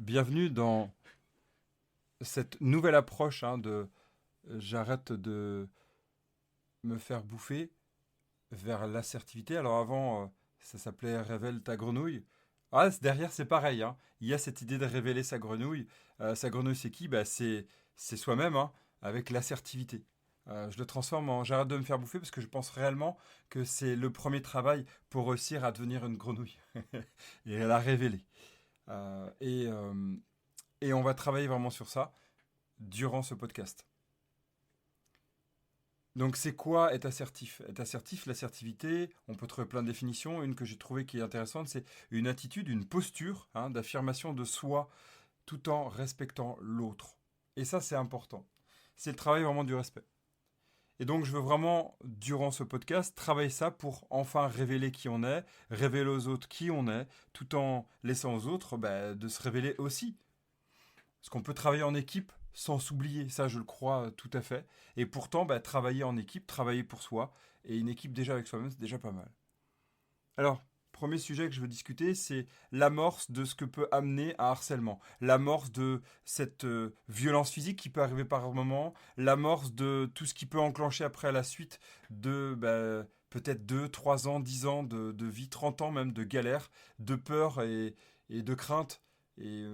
Bienvenue dans cette nouvelle approche de j'arrête de me faire bouffer vers l'assertivité. Alors avant, ça s'appelait révèle ta grenouille. Ah, derrière c'est pareil. Il y a cette idée de révéler sa grenouille. Sa grenouille c'est qui? C'est soi-même avec l'assertivité. Je le transforme en j'arrête de me faire bouffer parce que je pense réellement que c'est le premier travail pour réussir à devenir une grenouille et à la révéler. Euh, et, euh, Et on va travailler vraiment sur ça durant ce podcast. Donc c'est quoi être assertif? Être assertif, l'assertivité, on peut trouver plein de définitions. Une que j'ai trouvée qui est intéressante, c'est une attitude, une posture d'affirmation de soi tout en respectant l'autre. Et ça, c'est important. C'est le travail vraiment du respect. Et donc je veux vraiment, durant ce podcast, travailler ça pour enfin révéler qui on est, révéler aux autres qui on est, tout en laissant aux autres de se révéler aussi. Parce qu'on peut travailler en équipe sans s'oublier, ça je le crois tout à fait. Et pourtant, travailler en équipe, travailler pour soi, et une équipe déjà avec soi-même, c'est déjà pas mal. Alors, premier sujet que je veux discuter, c'est l'amorce de ce que peut amener à harcèlement. L'amorce de cette violence physique qui peut arriver par moment, l'amorce de tout ce qui peut enclencher après à la suite de peut-être 2, 3 ans, 10 ans de vie, 30 ans même de galère, de peur et de crainte. Et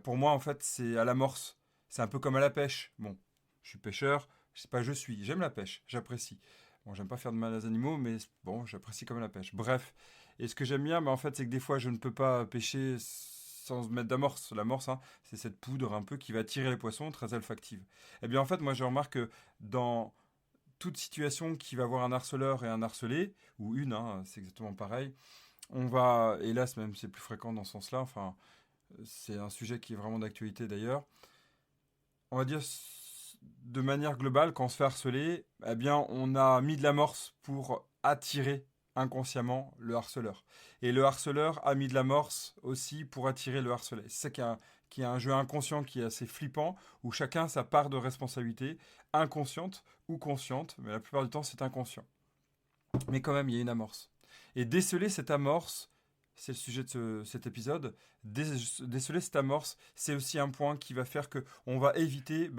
pour moi, en fait, c'est à l'amorce. C'est un peu comme à la pêche. Bon, je suis pêcheur, je sais pas, je suis. J'aime la pêche, j'apprécie. Bon, j'aime pas faire de mal aux animaux, mais bon, j'apprécie quand même la pêche. Bref, et ce que j'aime bien, en fait, c'est que des fois, je ne peux pas pêcher sans mettre d'amorce. L'amorce, c'est cette poudre un peu qui va attirer les poissons, très olfactive. Eh bien, en fait, moi, je remarque que dans toute situation qui va avoir un harceleur et un harcelé, ou une, c'est exactement pareil, on va, hélas, même c'est plus fréquent dans ce sens-là, enfin, c'est un sujet qui est vraiment d'actualité d'ailleurs, on va dire de manière globale, quand on se fait harceler, eh bien, on a mis de l'amorce pour attirer inconsciemment le harceleur. Et le harceleur a mis de l'amorce aussi pour attirer le harcelé. C'est ça qui est un jeu inconscient qui est assez flippant, où chacun a sa part de responsabilité, inconsciente ou consciente, mais la plupart du temps c'est inconscient. Mais quand même, il y a une amorce. Et déceler cette amorce, c'est le sujet de cet épisode, déceler cette amorce, c'est aussi un point qui va faire que on va éviter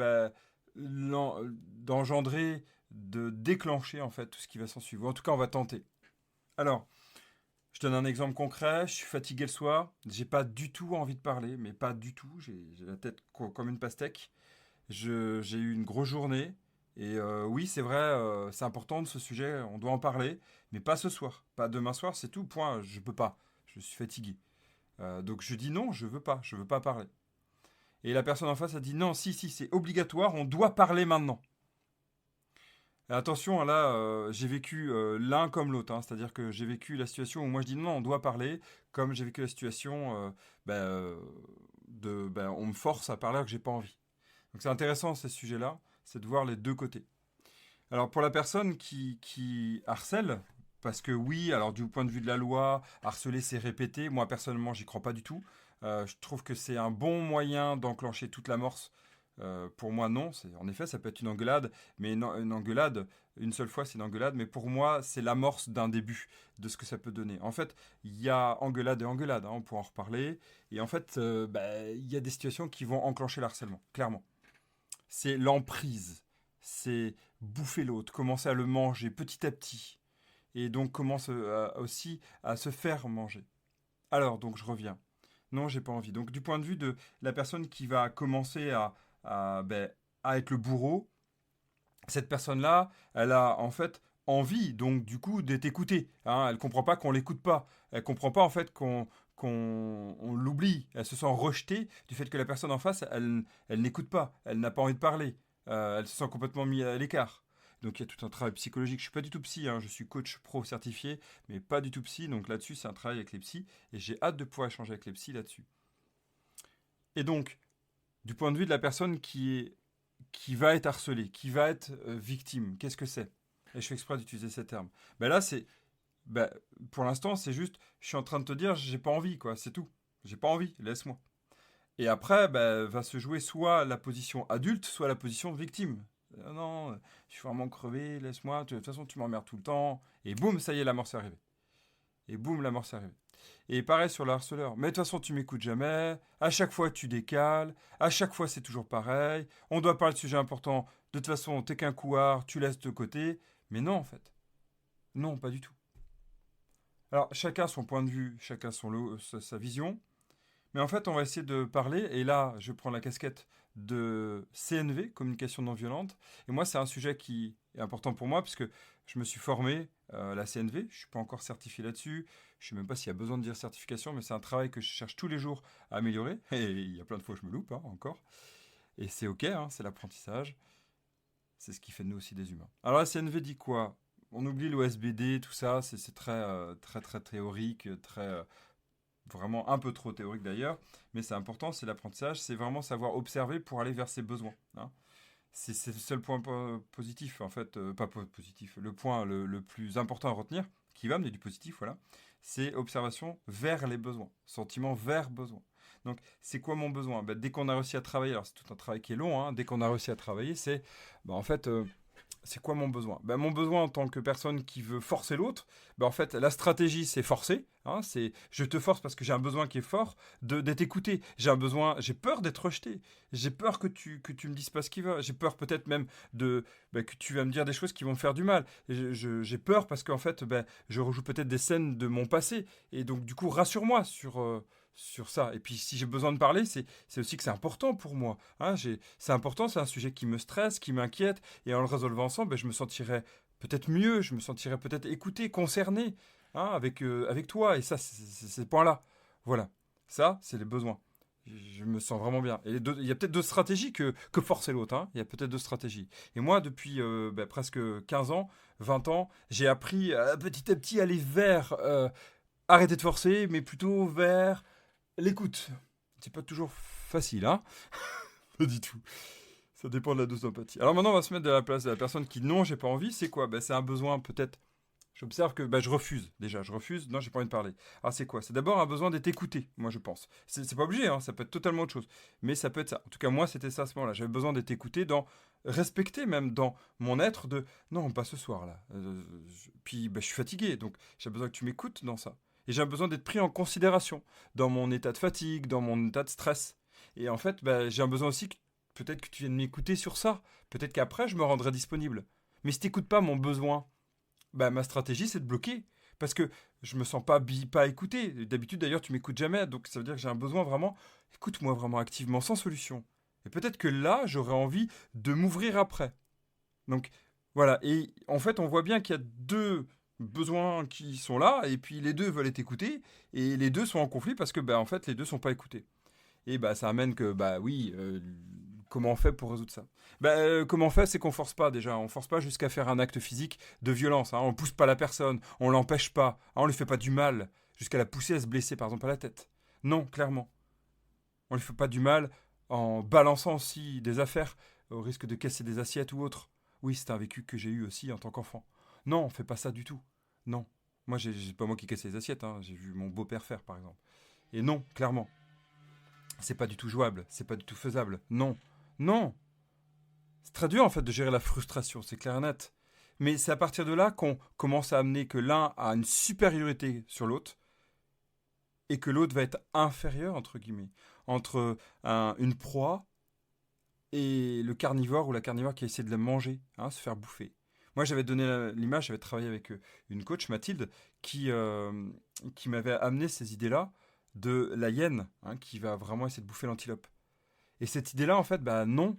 d'engendrer, de déclencher en fait tout ce qui va s'en suivre. En tout cas, on va tenter. Alors, je donne un exemple concret. Je suis fatigué le soir. J'ai pas du tout envie de parler, mais pas du tout. J'ai la tête comme une pastèque. J'ai eu une grosse journée. Et oui, c'est vrai, c'est important de ce sujet. On doit en parler, mais pas ce soir, pas demain soir. C'est tout. Point. Je peux pas. Je suis fatigué. Donc je dis non, je veux pas. Je veux pas parler. Et la personne en face a dit non, si, si, c'est obligatoire. On doit parler maintenant. Et attention, là, j'ai vécu l'un comme l'autre. C'est-à-dire que j'ai vécu la situation où moi je dis non, on doit parler, comme j'ai vécu la situation on me force à parler alors que j'ai pas envie. Donc c'est intéressant ces sujets-là, c'est de voir les deux côtés. Alors pour la personne qui harcèle, parce que oui, alors du point de vue de la loi, harceler c'est répéter. Moi personnellement, j'y crois pas du tout. Je trouve que c'est un bon moyen d'enclencher toute l'amorce. Pour moi, non. En effet, ça peut être une engueulade, mais une engueulade, une seule fois, c'est une engueulade. Mais pour moi, c'est l'amorce d'un début de ce que ça peut donner. En fait, il y a engueulade et engueulade. On pourra en reparler. Et en fait, il y a des situations qui vont enclencher le harcèlement, clairement. C'est l'emprise. C'est bouffer l'autre, commencer à le manger petit à petit. Et donc commence aussi à se faire manger. Alors, donc je reviens. Non, j'ai pas envie. Donc du point de vue de la personne qui va commencer à, ben, à être le bourreau, cette personne-là, elle a en fait envie, donc du coup, d'être écoutée. Elle comprend pas qu'on l'écoute pas. Elle comprend pas en fait qu'on on l'oublie. Elle se sent rejetée du fait que la personne en face, elle n'écoute pas. Elle n'a pas envie de parler. Elle se sent complètement mise à l'écart. Donc il y a tout un travail psychologique. Je suis pas du tout psy, je suis coach pro certifié, mais pas du tout psy. Donc là-dessus, c'est un travail avec les psys et j'ai hâte de pouvoir échanger avec les psys là-dessus. Et donc, du point de vue de la personne qui va être harcelée, qui va être victime, qu'est-ce que c'est? Et je fais exprès d'utiliser ces termes. Là, ben, pour l'instant, c'est juste, je suis en train de te dire, j'ai pas envie, quoi, c'est tout. J'ai pas envie, laisse-moi. Et après, va se jouer soit la position adulte, soit la position victime. Non, je suis vraiment crevé, laisse-moi, de toute façon, tu m'emmerdes tout le temps. Et boum, ça y est, la mort s'est arrivée. Et boum, la mort s'est arrivée. Et pareil sur le harceleur. Mais de toute façon, tu m'écoutes jamais. À chaque fois, tu décales. À chaque fois, c'est toujours pareil. On doit parler de sujets importants. De toute façon, t'es qu'un couard, tu laisses de côté. Mais non, en fait. Non, pas du tout. Alors, chacun son point de vue, chacun sa vision. Mais en fait, on va essayer de parler. Et là, je prends la casquette de CNV, communication non violente. Et moi, c'est un sujet qui est important pour moi, puisque je me suis formé à la CNV. Je ne suis pas encore certifié là-dessus. Je ne sais même pas s'il y a besoin de dire certification, mais c'est un travail que je cherche tous les jours à améliorer. Et il y a plein de fois où je me loupe, hein, encore. Et c'est OK, hein, c'est l'apprentissage. C'est ce qui fait de nous aussi des humains. Alors la CNV dit quoi? On oublie l'OSBD, tout ça, c'est très, très, très théorique, très, vraiment un peu trop théorique d'ailleurs, mais c'est important, c'est l'apprentissage, c'est vraiment savoir observer pour aller vers ses besoins, hein. C'est le seul point positif, en fait, pas positif, le point le plus important à retenir, qui va amener du positif, voilà, c'est observation vers les besoins, sentiment vers besoin. Donc, c'est quoi mon besoin? Ben, dès qu'on a réussi à travailler, alors c'est tout un travail qui est long, hein, dès qu'on a réussi à travailler, c'est, ben, en fait, c'est quoi mon besoin? Ben, mon besoin en tant que personne qui veut forcer l'autre, ben, en fait, la stratégie, c'est forcer, hein, c'est je te force parce que j'ai un besoin qui est fort d'être écouté. J'ai un besoin, j'ai peur d'être rejeté. J'ai peur que tu me dises pas ce qu'il veut. J'ai peur peut-être même que tu vas me dire des choses qui vont me faire du mal. J'ai peur parce qu'en fait, ben, je rejoue peut-être des scènes de mon passé. Et donc, du coup, rassure-moi sur ça. Et puis, si j'ai besoin de parler, c'est aussi que c'est important pour moi, hein. C'est important, c'est un sujet qui me stresse, qui m'inquiète. Et en le résolvant ensemble, ben, je me sentirais peut-être mieux, je me sentirais peut-être écouté, concerné, hein, avec toi. Et ça, c'est ces points-là. Voilà. Ça, c'est les besoins. Je me sens vraiment bien. Et il y a peut-être d'autres stratégies que forcer l'autre, hein. Il y a peut-être d'autres stratégies. Et moi, depuis presque 15 ans, 20 ans, j'ai appris petit à petit à aller vers arrêter de forcer, mais plutôt vers l'écoute. C'est pas toujours facile, hein. Pas du tout. Ça dépend de la dose d'empathie. Alors maintenant, on va se mettre à la place de la personne qui, non, j'ai pas envie. C'est quoi? Ben, c'est un besoin peut-être. J'observe que je refuse. Déjà, je refuse. Non, j'ai pas envie de parler. Alors, c'est quoi? C'est d'abord un besoin d'être écouté, moi, je pense. C'est pas obligé, hein, ça peut être totalement autre chose. Mais ça peut être ça. En tout cas, moi, c'était ça à ce moment-là. J'avais besoin d'être écouté, respecter même dans mon être de non, pas ce soir-là. Puis, je suis fatigué. Donc, j'ai besoin que tu m'écoutes dans ça. Et j'ai besoin d'être pris en considération dans mon état de fatigue, dans mon état de stress. Et en fait, j'ai un besoin aussi que peut-être que tu viennes m'écouter sur ça. Peut-être qu'après, je me rendrai disponible. Mais si tu n'écoutes pas mon besoin, ma stratégie, c'est de bloquer. Parce que je me sens pas écouté. D'habitude, d'ailleurs, tu m'écoutes jamais. Donc, ça veut dire que j'ai un besoin vraiment. Écoute-moi vraiment activement, sans solution. Et peut-être que là, j'aurais envie de m'ouvrir après. Donc, voilà. Et en fait, on voit bien qu'il y a deux besoins qui sont là. Et puis, les deux veulent être écoutés. Et les deux sont en conflit parce que, en fait, les deux sont pas écoutés. Et ça amène que, oui, comment on fait pour résoudre ça? Comment on fait, c'est qu'on force pas déjà. On force pas jusqu'à faire un acte physique de violence, hein. On pousse pas la personne, on l'empêche pas, hein, on lui fait pas du mal jusqu'à la pousser à se blesser, par exemple, à la tête. Non, clairement. On lui fait pas du mal en balançant aussi des affaires au risque de casser des assiettes ou autre. Oui, c'est un vécu que j'ai eu aussi en tant qu'enfant. Non, on fait pas ça du tout. Non. Moi, j'ai pas moi qui cassais les assiettes, hein. J'ai vu mon beau-père faire, par exemple. Et non, clairement. C'est pas du tout jouable, c'est pas du tout faisable. Non, non. C'est très dur en fait de gérer la frustration, c'est clair et net. Mais c'est à partir de là qu'on commence à amener que l'un a une supériorité sur l'autre et que l'autre va être inférieur, entre guillemets, entre une proie et le carnivore ou la carnivore qui a essayé de la manger, hein, se faire bouffer. Moi, j'avais donné l'image, j'avais travaillé avec une coach, Mathilde, qui m'avait amené ces idées-là de la hyène, hein, qui va vraiment essayer de bouffer l'antilope. Et cette idée-là, en fait, non.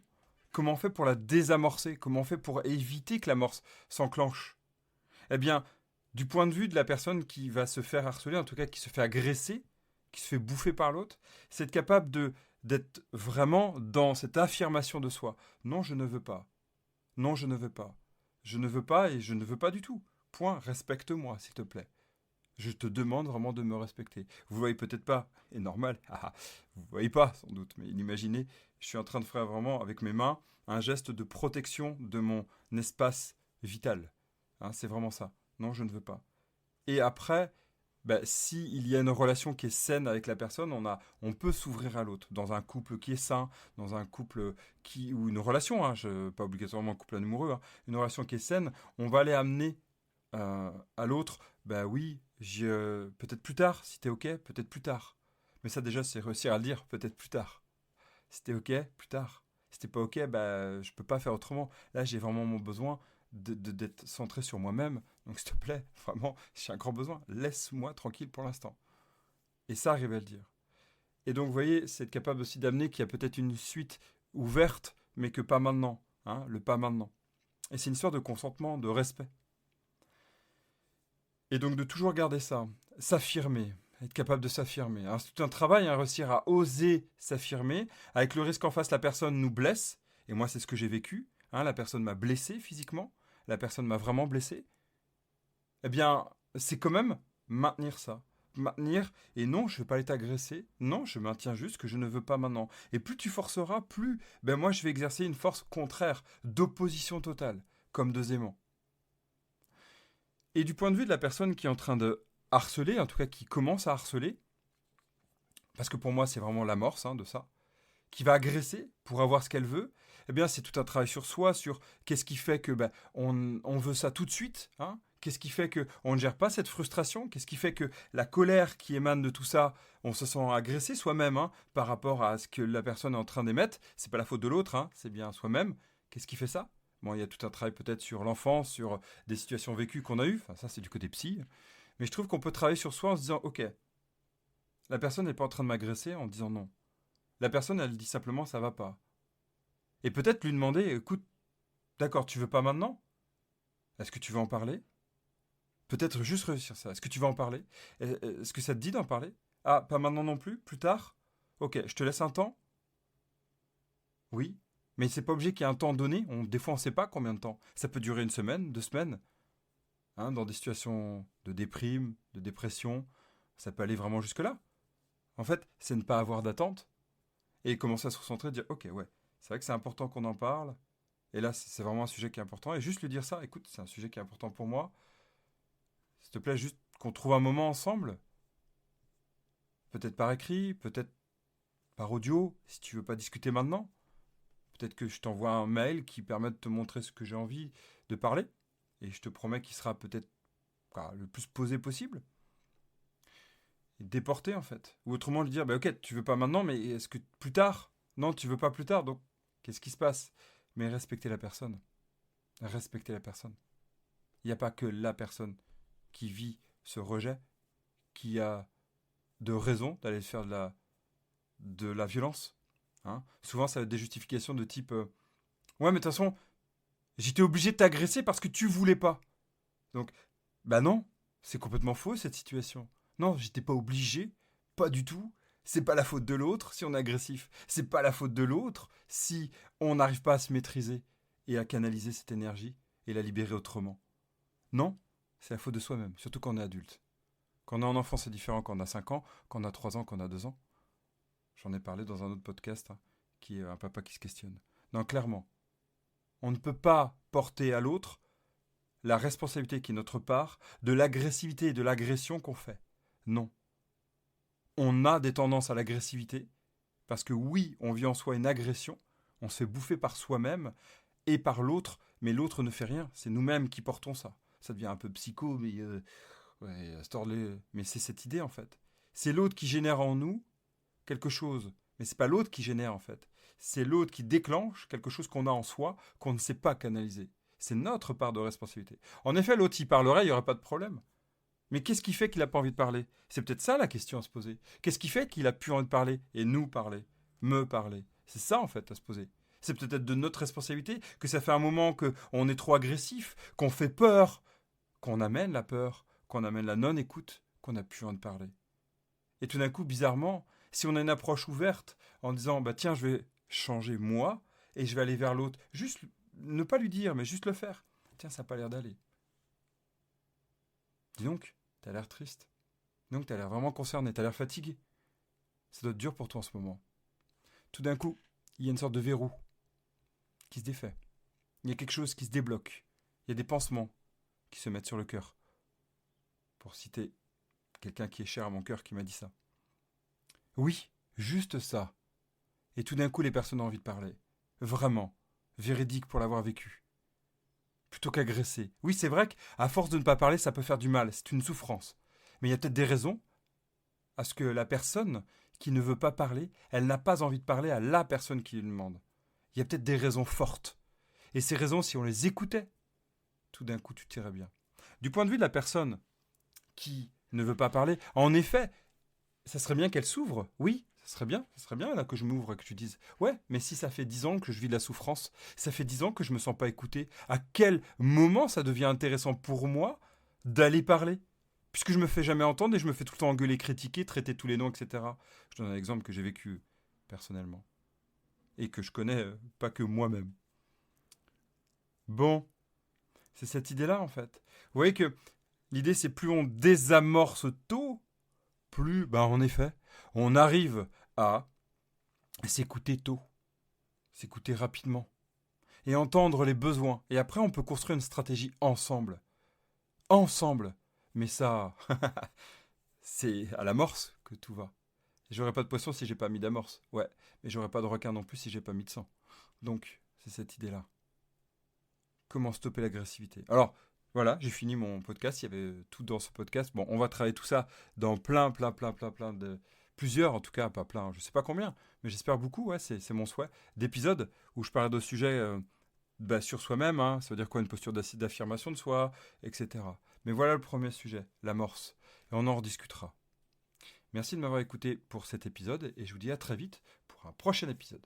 Comment on fait pour la désamorcer? Comment on fait pour éviter que l'amorce s'enclenche? Eh bien, du point de vue de la personne qui va se faire harceler, en tout cas qui se fait agresser, qui se fait bouffer par l'autre, c'est être capable d'être vraiment dans cette affirmation de soi. Non, je ne veux pas. Non, je ne veux pas. Je ne veux pas et je ne veux pas du tout. Point. Respecte-moi, s'il te plaît. Je te demande vraiment de me respecter. Vous voyez peut-être pas, et normal, vous voyez pas sans doute, mais imaginez, je suis en train de faire vraiment avec mes mains un geste de protection de mon espace vital. Hein, c'est vraiment ça. Non, je ne veux pas. Et après, s'il y a une relation qui est saine avec la personne, on peut s'ouvrir à l'autre. Dans un couple qui est sain, dans un couple ou une relation, hein, pas obligatoirement un couple amoureux, hein, une relation qui est saine, on va aller amener à l'autre, oui, Peut-être plus tard, si t'es ok, peut-être plus tard. Mais ça déjà, c'est réussir à le dire, peut-être plus tard. Si t'es ok, plus tard. Si t'es pas ok, bah, je peux pas faire autrement. Là, j'ai vraiment mon besoin d'être centré sur moi-même. Donc, s'il te plaît, vraiment, j'ai un grand besoin. Laisse-moi tranquille pour l'instant. Et ça, arrive à le dire. Et donc, vous voyez, c'est être capable aussi d'amener qu'il y a peut-être une suite ouverte, mais que pas maintenant. Hein, le pas maintenant. Et c'est une histoire de consentement, de respect. Et donc, de toujours garder ça. S'affirmer. Être capable de s'affirmer. Alors, c'est tout un travail, hein, réussir à oser s'affirmer, avec le risque qu'en face, la personne nous blesse. Et moi, c'est ce que j'ai vécu. Hein, la personne m'a blessé physiquement. La personne m'a vraiment blessé. Eh bien, c'est quand même maintenir ça. Maintenir, et non, je ne vais pas aller t'agresser. Non, je maintiens juste que je ne veux pas maintenant. Et plus tu forceras, plus, ben moi, je vais exercer une force contraire, d'opposition totale, comme deux aimants. Et du point de vue de la personne qui est en train de harceler, en tout cas qui commence à harceler, parce que pour moi, c'est vraiment l'amorce de ça, qui va agresser pour avoir ce qu'elle veut, eh bien, c'est tout un travail sur soi, sur qu'est-ce qui fait que on veut ça tout de suite. Qu'est-ce qui fait qu'on ne gère pas cette frustration? Qu'est-ce qui fait que la colère qui émane de tout ça, on se sent agressé soi-même par rapport à ce que la personne est en train d'émettre? C'est pas la faute de l'autre, c'est bien soi-même. Qu'est-ce qui fait ça? Bon, il y a tout un travail peut-être sur l'enfance, sur des situations vécues qu'on a eues. Enfin, ça, c'est du côté psy. Mais je trouve qu'on peut travailler sur soi en se disant, ok, la personne n'est pas en train de m'agresser en disant non. La personne, elle dit simplement, ça va pas. Et peut-être lui demander, écoute, d'accord, tu veux pas maintenant? Est-ce que tu veux en parler? Peut-être juste réussir ça. Est-ce que tu veux en parler? Est-ce que ça te dit d'en parler? Ah, pas maintenant non plus? Plus tard? Ok, je te laisse un temps? Oui. Mais c'est pas obligé qu'il y ait un temps donné. Des fois, on ne sait pas combien de temps. Ça peut durer une semaine, 2 semaines. Dans des situations de déprime, de dépression. Ça peut aller vraiment jusque-là. En fait, c'est ne pas avoir d'attente. Et commencer à se recentrer, dire, ok, ouais, c'est vrai que c'est important qu'on en parle. Et là, c'est vraiment un sujet qui est important. Et juste lui dire ça, écoute, c'est un sujet qui est important pour moi. S'il te plaît, juste qu'on trouve un moment ensemble. Peut-être par écrit, peut-être par audio, si tu veux pas discuter maintenant. Peut-être que je t'envoie un mail qui permet de te montrer ce que j'ai envie de parler. Et je te promets qu'il sera peut-être le plus posé possible. Et déporté, en fait. Ou autrement, lui dire, ok, tu veux pas maintenant, mais est-ce que plus tard? Non, tu veux pas plus tard, donc qu'est-ce qui se passe? Mais respecter la personne. Respecter la personne. Il n'y a pas que la personne qui vit ce rejet, qui a de raison d'aller faire de la violence. Souvent, ça va être des justifications de type ouais, mais de toute façon, j'étais obligé de t'agresser parce que tu voulais pas. Donc, non, c'est complètement faux cette situation. Non, j'étais pas obligé, pas du tout. C'est pas la faute de l'autre si on est agressif. C'est pas la faute de l'autre si on n'arrive pas à se maîtriser et à canaliser cette énergie et la libérer autrement. Non, c'est la faute de soi-même, surtout quand on est adulte. Quand on est en enfant, c'est différent quand on a 5 ans, quand on a 3 ans, quand on a 2 ans. J'en ai parlé dans un autre podcast, qui est un papa qui se questionne. Non, clairement, on ne peut pas porter à l'autre la responsabilité qui est notre part de l'agressivité et de l'agression qu'on fait. Non. On a des tendances à l'agressivité, parce que oui, on vit en soi une agression, on se fait bouffer par soi-même et par l'autre, mais l'autre ne fait rien, c'est nous-mêmes qui portons ça. Ça devient un peu psycho, mais mais c'est cette idée en fait. C'est l'autre qui génère en nous quelque chose, mais c'est pas l'autre qui génère en fait. C'est l'autre qui déclenche quelque chose qu'on a en soi qu'on ne sait pas canaliser. C'est notre part de responsabilité. En effet, l'autre y parlerait, il n'y aurait pas de problème. Mais qu'est-ce qui fait qu'il n'a pas envie de parler? C'est peut-être ça la question à se poser. Qu'est-ce qui fait qu'il a plus envie de parler et nous parler, me parler? C'est ça en fait à se poser. C'est peut-être de notre responsabilité que ça fait un moment qu'on est trop agressif, qu'on fait peur, qu'on amène la peur, qu'on amène la non-écoute, qu'on n'a plus envie de parler. Et tout d'un coup, bizarrement, si on a une approche ouverte en disant tiens, je vais changer moi et je vais aller vers l'autre, juste ne pas lui dire, mais juste le faire. Tiens, ça n'a pas l'air d'aller. Dis donc, t'as l'air triste. Dis donc, t'as l'air vraiment concerné, t'as l'air fatigué. Ça doit être dur pour toi en ce moment. Tout d'un coup, il y a une sorte de verrou qui se défait. Il y a quelque chose qui se débloque. Il y a des pansements qui se mettent sur le cœur. Pour citer quelqu'un qui est cher à mon cœur qui m'a dit ça. Oui, juste ça. Et tout d'un coup, les personnes ont envie de parler. Vraiment. Véridique pour l'avoir vécu. Plutôt qu'agresser. Oui, c'est vrai qu'à force de ne pas parler, ça peut faire du mal. C'est une souffrance. Mais il y a peut-être des raisons à ce que la personne qui ne veut pas parler, elle n'a pas envie de parler à la personne qui lui demande. Il y a peut-être des raisons fortes. Et ces raisons, si on les écoutait, tout d'un coup, tu t'irais bien. Du point de vue de la personne qui ne veut pas parler, en effet, ça serait bien qu'elle s'ouvre, oui, ça serait bien là que je m'ouvre et que tu dises ouais, mais si ça fait 10 ans que je vis de la souffrance, ça fait 10 ans que je me sens pas écouté, à quel moment ça devient intéressant pour moi d'aller parler? Puisque je me fais jamais entendre et je me fais tout le temps engueuler, critiquer, traiter tous les noms, etc. Je donne un exemple que j'ai vécu personnellement et que je connais pas que moi-même. Bon, c'est cette idée-là en fait. Vous voyez que l'idée c'est plus on désamorce tôt, plus, bah en effet, on arrive à s'écouter tôt, s'écouter rapidement et entendre les besoins. Et après, on peut construire une stratégie ensemble. Ensemble. Mais ça, c'est à l'amorce que tout va. J'aurais pas de poisson si j'ai pas mis d'amorce. Ouais, mais j'aurais pas de requin non plus si j'ai pas mis de sang. Donc, c'est cette idée-là. Comment stopper l'agressivité? Alors, voilà, j'ai fini mon podcast. Il y avait tout dans ce podcast. Bon, on va travailler tout ça dans plein de. Plusieurs, en tout cas, pas plein, je sais pas combien, mais j'espère beaucoup, ouais, c'est mon souhait, d'épisodes où je parlerai de sujets sur soi-même, hein, ça veut dire quoi, une posture d'affirmation de soi, etc. Mais voilà le premier sujet, l'amorce, et on en rediscutera. Merci de m'avoir écouté pour cet épisode, et je vous dis à très vite pour un prochain épisode.